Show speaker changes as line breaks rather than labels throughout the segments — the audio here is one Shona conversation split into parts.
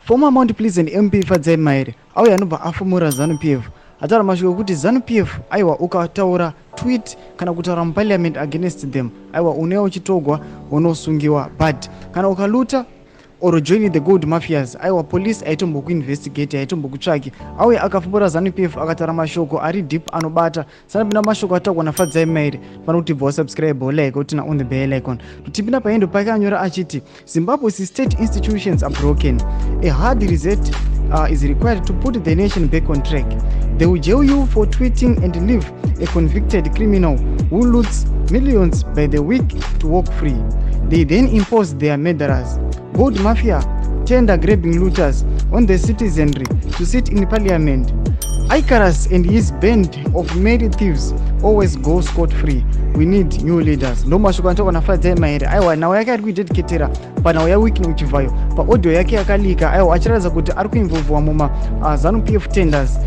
Former Mount Pleasant MP peMahere auya anobva afumura ZANU-PF ataura mashoko kuti ZANU-PF aiwa ukataura tweet kana kutaura muparliament against them aiwa unewo uchitogwa unosungiwa, but kana ukaluta or join the gold mafias aiwa police aitombokuinvestigate aitombokutsvaki. Auya akafumura ZANU-PF akataura mashoko ari deep anobata. Sanapinda mashoko ataurwa peMahere pano kuti bva subscribe like utina on the bell icon. Tutipinda paendo pake anyora achiti Zimbabwe's state institutions are broken. A hard reset is required to put the nation back on track. They will jail you for tweeting and leave a convicted criminal who loots millions by the week to walk free. They then impose their murderers, gold mafia, tender grabbing looters on the citizenry to sit in parliament. Icarus and his band of merry thieves always go scot-free. We need new leaders. Ndo mashoko anatoka peMahere. Aiwa nawo yake ari kuidedicatera panhau yawiki nokuchivhayo paaudio yake yakalika. Aiwa achiratidza kuti ari kuinvolvwa muma ZANU-PF tenders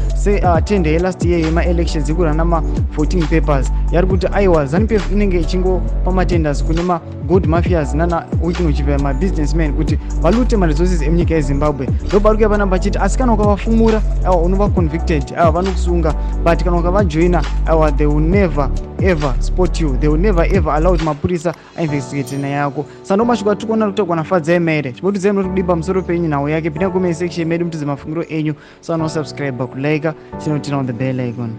tender yelast year yema-elections yekurana nama-14 papers yari kuti aiwa ZANU-PF inenge ichingopa matenders kune ma-gold mafias nana wiki nokuchivhayo ma-businessmen kuti valute ma-resources emunyika yeZimbabwe. Ndo pari kuya panamba achiti asi kana ukavafumura aiwa unova convicted, aiwa vanokusunga, but kana ukavajoina aiwa they will never ever spot you. They will never ever allow mapurisa ainvestigate nyaya yako. Sando mashoko atikuona kutogwa peMahere. Chibotudzai munoti kudii pamusoro penyu nhau yake. Pinda comment section medu mutidze mafungiro enyu. Subscribe, kulike, chinotina on the bell icon.